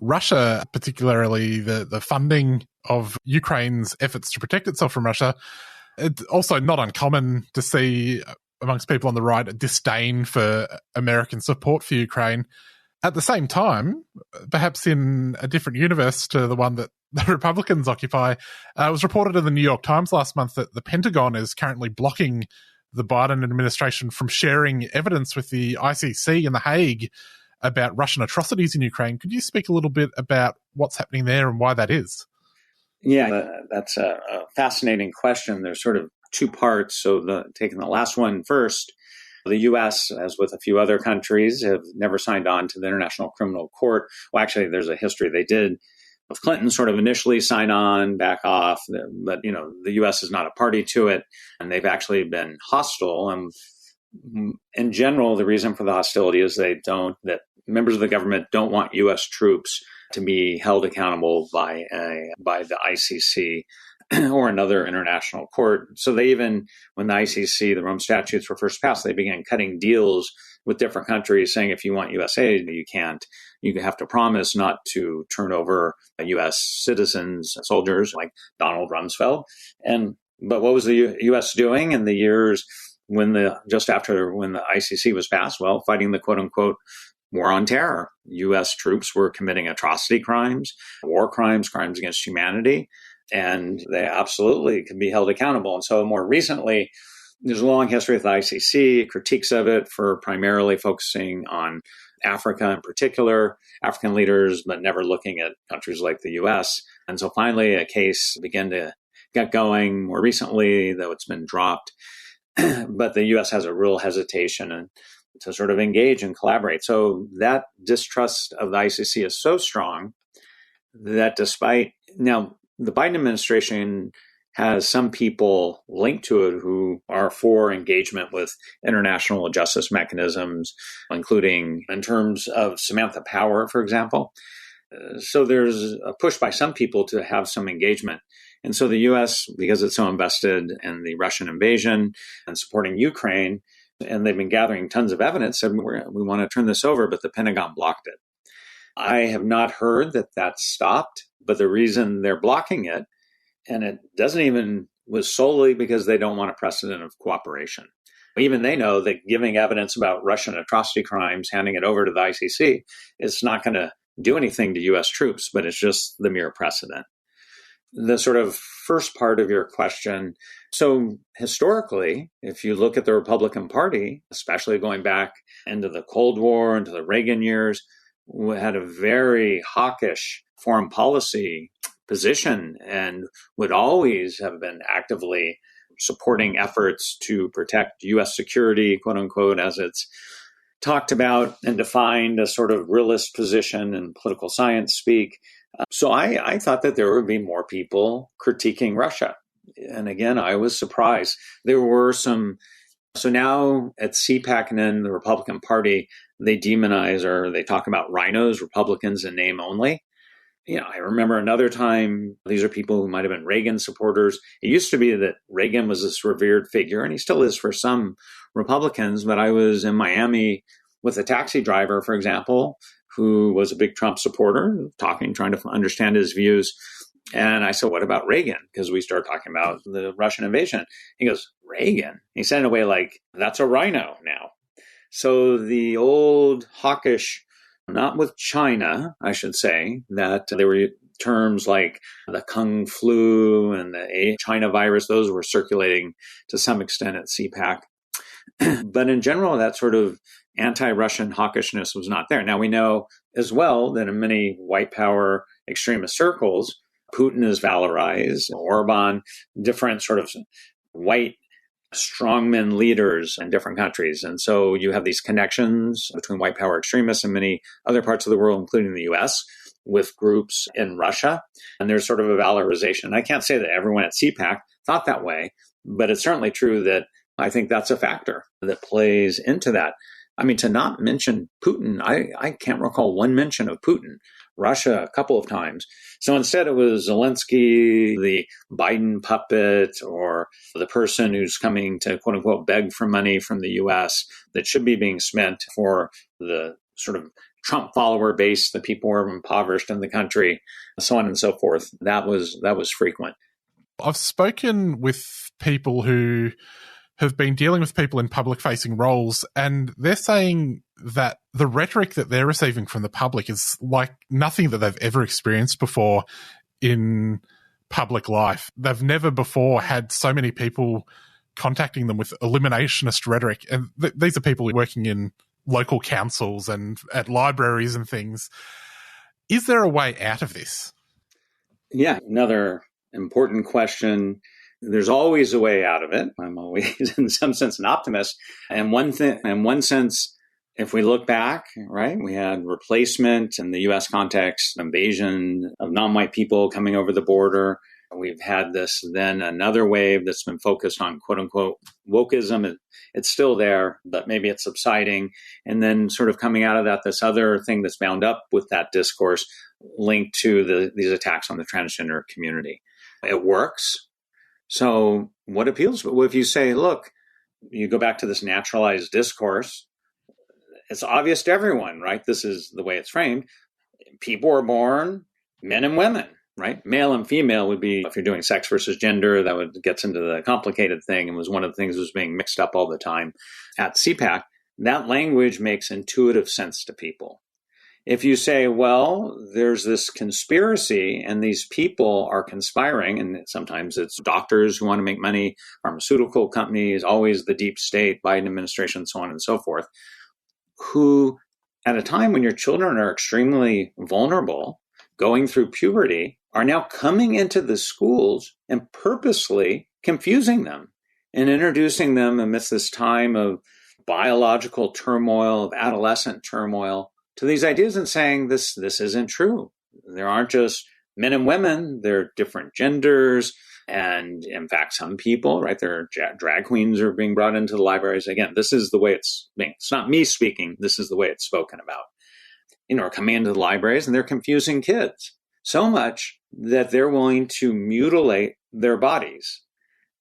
Russia, particularly the funding of Ukraine's efforts to protect itself from Russia. It's also not uncommon to see amongst people on the right a disdain for American support for Ukraine. At the same time, perhaps in a different universe to the one that the Republicans occupy, it was reported in the New York Times last month that the Pentagon is currently blocking the Biden administration from sharing evidence with the ICC in The Hague about Russian atrocities in Ukraine. Could you speak a little bit about what's happening there and why that is? Yeah, that's a fascinating question. There's sort of two parts. So taking the last one first, the U.S., as with a few other countries, have never signed on to the International Criminal Court. Well, actually, there's a history. They did, with Clinton, sort of initially sign on, back off. But, the U.S. is not a party to it, and they've actually been hostile. And in general, the reason for the hostility is that members of the government don't want U.S. troops to be held accountable by the ICC or another international court. So they even, when the ICC, the Rome Statutes were first passed, they began cutting deals with different countries saying, if you want U.S. aid, you can't. You have to promise not to turn over U.S. citizens, soldiers like Donald Rumsfeld. But what was the U.S. doing in the years just after when the ICC was passed? Well, fighting the quote unquote war on terror. U.S. troops were committing atrocity crimes, war crimes, crimes against humanity. And they absolutely can be held accountable. And so more recently, there's a long history with the ICC, critiques of it for primarily focusing on Africa in particular, African leaders, but never looking at countries like the U.S. And so finally, a case began to get going more recently, though it's been dropped. But the U.S. has a real hesitation to sort of engage and collaborate. So that distrust of the ICC is so strong that the Biden administration has some people linked to it who are for engagement with international justice mechanisms, including in terms of Samantha Power, for example. So there's a push by some people to have some engagement. And so the U.S., because it's so invested in the Russian invasion and supporting Ukraine, and they've been gathering tons of evidence, said, we want to turn this over, but the Pentagon blocked it. I have not heard that that's stopped, but the reason they're blocking it, and it was solely because they don't want a precedent of cooperation. Even they know that giving evidence about Russian atrocity crimes, handing it over to the ICC, is not going to do anything to U.S. troops, but it's just the mere precedent. The sort of first part of your question, so historically, if you look at the Republican Party, especially going back into the Cold War, into the Reagan years, we had a very hawkish foreign policy position and would always have been actively supporting efforts to protect U.S. security, quote unquote, as it's talked about and defined a sort of realist position in political science speak. So I thought that there would be more people critiquing Russia. And again, I was surprised. There were some. So now at CPAC and in the Republican Party, they demonize or they talk about rhinos, Republicans in name only. I remember another time, these are people who might have been Reagan supporters. It used to be that Reagan was this revered figure, and he still is for some Republicans. But I was in Miami with a taxi driver, for example, who was a big Trump supporter, trying to understand his views. And I said, what about Reagan? Because we started talking about the Russian invasion. He goes, Reagan? He said in a way like, that's a rhino now. So the old hawkish, not with China, I should say, that there were terms like the Kung flu and the China virus, those were circulating to some extent at CPAC. But in general, that sort of anti-Russian hawkishness was not there. Now we know as well that in many white power extremist circles, Putin is valorized, Orban, different sort of white strongmen leaders in different countries. And so you have these connections between white power extremists in many other parts of the world, including the US, with groups in Russia. And there's sort of a valorization. I can't say that everyone at CPAC thought that way, but it's certainly true that I think that's a factor that plays into that. I mean, to not mention Putin, I can't recall one mention of Putin. Russia a couple of times. So instead it was Zelensky, the Biden puppet, or the person who's coming to quote unquote beg for money from the US that should be being spent for the sort of Trump follower base, the people who are impoverished in the country, so on and so forth. That was frequent. I've spoken with people who have been dealing with people in public-facing roles, and they're saying that the rhetoric that they're receiving from the public is like nothing that they've ever experienced before in public life. They've never before had so many people contacting them with eliminationist rhetoric, and these are people working in local councils and at libraries and things. Is there a way out of this? Yeah, another important question. There's always a way out of it. I'm always, in some sense, an optimist. And in one sense, if we look back, right, we had replacement in the U.S. context, invasion of non-white people coming over the border. We've had this, then another wave that's been focused on quote unquote wokeism. It's still there, but maybe it's subsiding. And then sort of coming out of that, this other thing that's bound up with that discourse linked to these attacks on the transgender community. It works. So what appeals? Well, if you say, look, you go back to this naturalized discourse, it's obvious to everyone, right? This is the way it's framed. People are born, men and women, right? Male and female would be, if you're doing sex versus gender, gets into the complicated thing and was one of the things that was being mixed up all the time at CPAC. That language makes intuitive sense to people. If you say, well, there's this conspiracy and these people are conspiring, and sometimes it's doctors who want to make money, pharmaceutical companies, always the deep state, Biden administration, so on and so forth, who at a time when your children are extremely vulnerable, going through puberty, are now coming into the schools and purposely confusing them and introducing them amidst this time of biological turmoil, of adolescent turmoil, to these ideas and saying this isn't true. There aren't just men and women, they're different genders. And in fact, some people, right, there are drag queens are being brought into the libraries. Again, this is the way it's not me speaking. This is the way it's spoken about. Are coming into the libraries and they're confusing kids so much that they're willing to mutilate their bodies.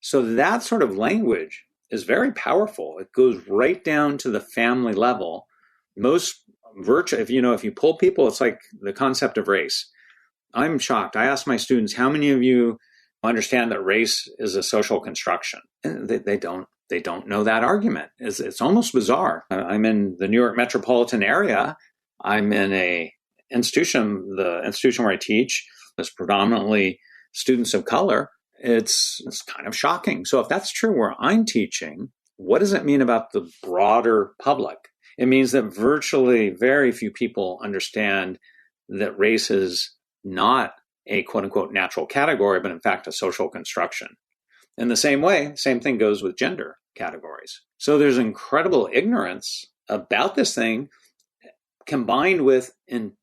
So that sort of language is very powerful. It goes right down to the family level. Most if you pull people, it's like the concept of race. I'm shocked. I ask my students, how many of you understand that race is a social construction? And they don't know that argument. It's almost bizarre. I'm in the New York metropolitan area. I'm in the institution where I teach is predominantly students of color. It's kind of shocking. So if that's true where I'm teaching, what does it mean about the broader public? It means that virtually very few people understand that race is not a quote unquote natural category, but in fact a social construction. In the same way, same thing goes with gender categories. So there's incredible ignorance about this thing, combined with an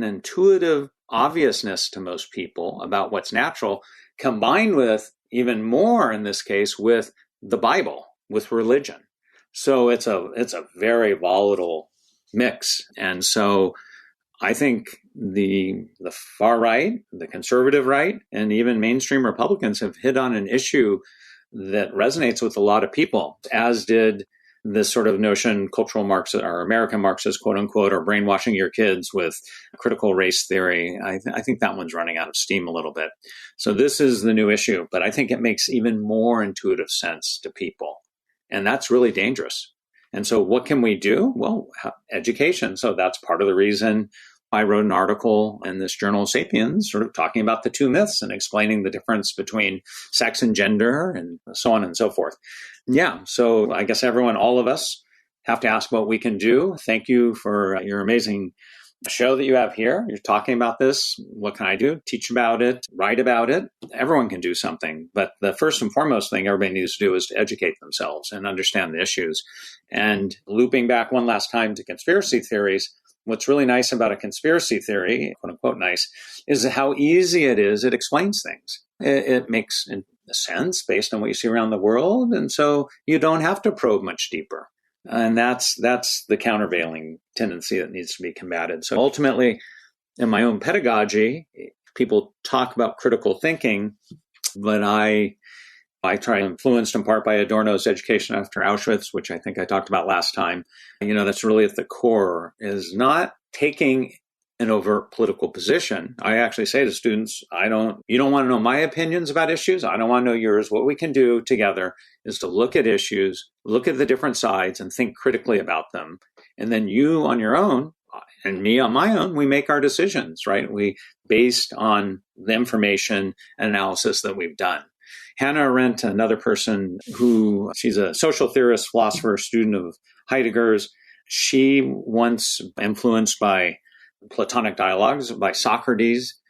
intuitive obviousness to most people about what's natural, combined with even more in this case with the Bible, with religion. So it's a very volatile mix. And so I think the far right, the conservative right, and even mainstream Republicans have hit on an issue that resonates with a lot of people, as did this sort of notion, cultural Marxist or American Marxist, quote unquote, or brainwashing your kids with critical race theory. I think that one's running out of steam a little bit. So this is the new issue, but I think it makes even more intuitive sense to people. And that's really dangerous. And so what can we do? Well, education. So that's part of the reason I wrote an article in this journal, Sapiens, sort of talking about the two myths and explaining the difference between sex and gender and so on and so forth. Yeah, so I guess all of us have to ask what we can do. Thank you for your amazing show that you have here. You're talking about this. What can I do? Teach about it, write about it. Everyone can do something. But the first and foremost thing everybody needs to do is to educate themselves and understand the issues. And looping back one last time to conspiracy theories, what's really nice about a conspiracy theory, quote unquote nice, is how easy it is. It explains things. It makes sense based on what you see around the world. And so you don't have to probe much deeper. And that's the countervailing tendency that needs to be combated. So ultimately, in my own pedagogy, people talk about critical thinking, but I try, influenced in part by Adorno's Education After Auschwitz, which I think I talked about last time. That's really at the core, is not taking an overt political position. I actually say to students, you don't want to know my opinions about issues. I don't want to know yours. What we can do together is to look at issues, look at the different sides and think critically about them. And then you on your own and me on my own, we make our decisions, right? Based on the information and analysis that we've done. Hannah Arendt, another person she's a social theorist, philosopher, student of Heidegger's. She once, influenced by Platonic dialogues by Socrates,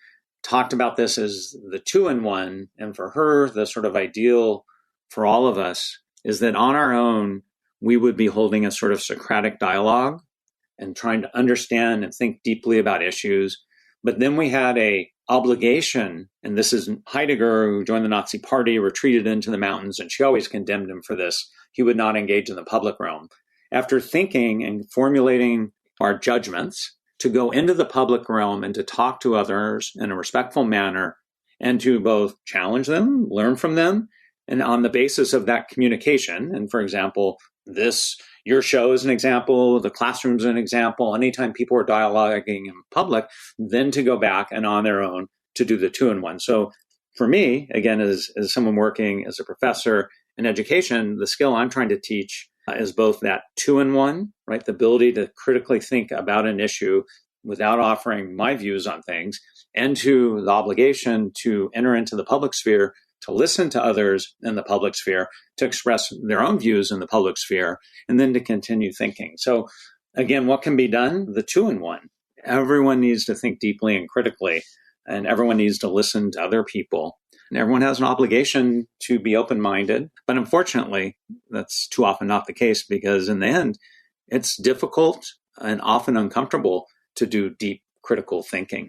talked about this as the 2-in-1. And for her, the sort of ideal for all of us is that on our own, we would be holding a sort of Socratic dialogue and trying to understand and think deeply about issues. But then we had a obligation, and this is Heidegger, who joined the Nazi Party, retreated into the mountains, and she always condemned him for this. He would not engage in the public realm. After thinking and formulating our judgments, to go into the public realm and to talk to others in a respectful manner and to both challenge them, learn from them, and on the basis of that communication. And for example, your show is an example, the classroom is an example. Anytime people are dialoguing in public, then to go back and on their own to do the 2-in-1. So for me, again, as someone working as a professor in education, the skill I'm trying to teach is both that 2-in-1, right? The ability to critically think about an issue without offering my views on things, and to the obligation to enter into the public sphere, to listen to others in the public sphere, to express their own views in the public sphere, and then to continue thinking. So again, what can be done? The 2-in-1. Everyone needs to think deeply and critically, and everyone needs to listen to other people. And everyone has an obligation to be open-minded. But unfortunately, that's too often not the case, because in the end, it's difficult and often uncomfortable to do deep critical thinking.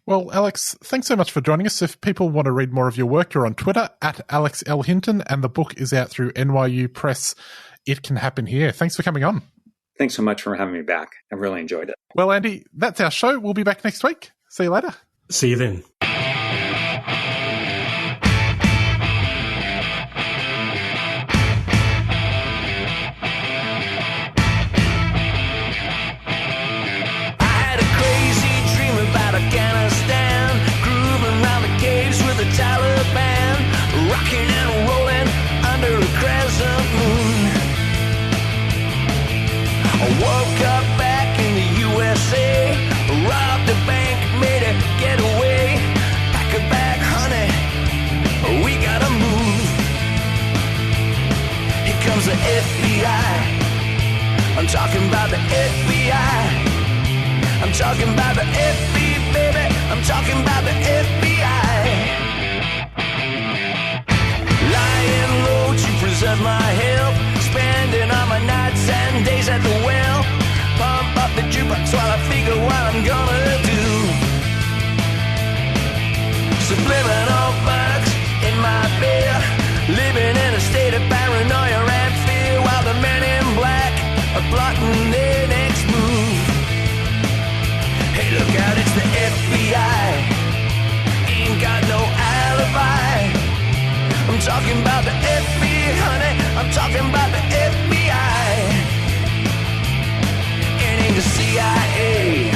Well, Alex, thanks so much for joining us. If people want to read more of your work, you're on Twitter at Alex L. Hinton, and the book is out through NYU Press. It Can Happen Here. Thanks for coming on. Thanks so much for having me back. I really enjoyed it. Well, Andy, that's our show. We'll be back next week. See you later. See you then. Woke up back in the USA, robbed a bank, made a getaway. Pack a bag, honey, we gotta move. Here comes the FBI. I'm talking about the FBI. I'm talking about the FBI, baby. I'm talking about the FBI. Lying low to preserve my health, spending all my nights and days figure what I'm gonna do. Subliminal bugs in my beer, living in a state of paranoia and fear, while the men in black are plotting their next move. Hey, look out, it's the FBI. Ain't got no alibi. I'm talking about the FBI, honey. I'm talking about the FBI. It ain't the CIA.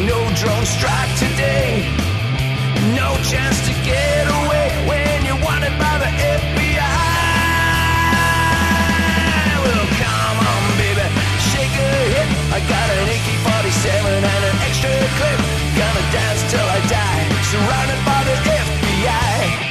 No drone strike today. No chance to get away when you're wanted by the FBI. Well, come on, baby, shake a hip. I got an AK-47 and an extra clip. Gonna dance till I die, surrounded by the FBI.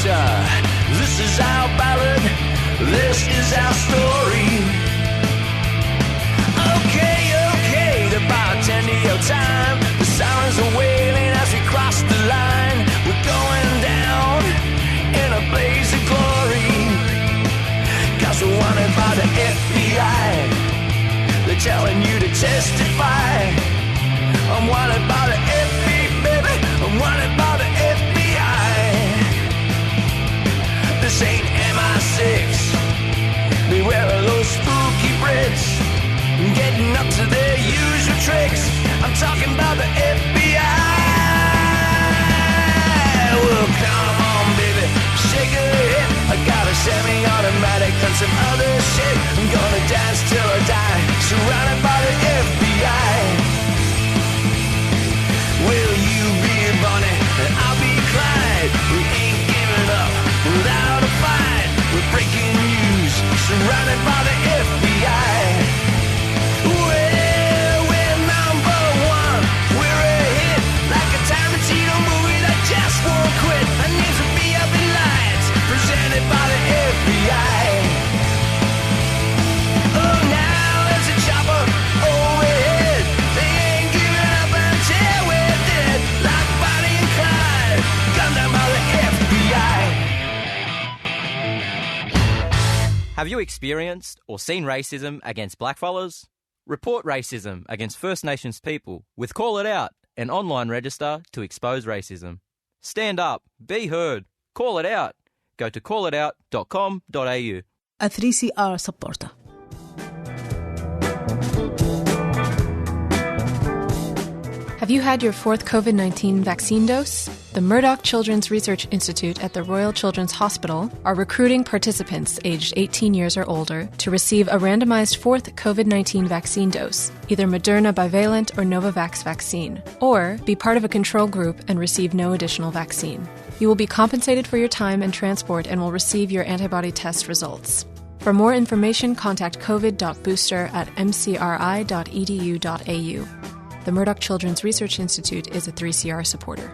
This is our ballad, this is our story. Okay, the bartender your time. The sirens are wailing as we cross the line. We're going down in a blaze of glory, 'cause we're wanted by the FBI. They're telling you to testify. I'm wanted by the FBI, baby. I'm wanted by the FBI. This ain't MI6. Beware of those spooky Brits getting up to their usual tricks. I'm talking about the FBI. Well, come on, baby, shake a hip. I got a semi-automatic and some other shit. I'm gonna dance till I die, surrounded by the FBI. Will you be Bonnie and I'll be Clyde? We ain't giving up without a fight. We're breaking news, surrounded by the FBI. Well, we're number one, we're a hit, like a Tarantino movie that just won't quit. Our names will be up in lights, presented by the FBI. Oh, now there's a chopper overhead. They ain't giving up until we're dead, like Bonnie and Clyde, gunned down by the FBI. Have you experienced or seen racism against blackfellas? Report racism against First Nations people with Call It Out, an online register to expose racism. Stand up, be heard, call it out. Go to callitout.com.au. A 3CR supporter. Have you had your fourth COVID-19 vaccine dose? The Murdoch Children's Research Institute at the Royal Children's Hospital are recruiting participants aged 18 years or older to receive a randomized fourth COVID-19 vaccine dose, either Moderna bivalent or Novavax vaccine, or be part of a control group and receive no additional vaccine. You will be compensated for your time and transport and will receive your antibody test results. For more information, contact covid.booster@mcri.edu.au. The Murdoch Children's Research Institute is a 3CR supporter.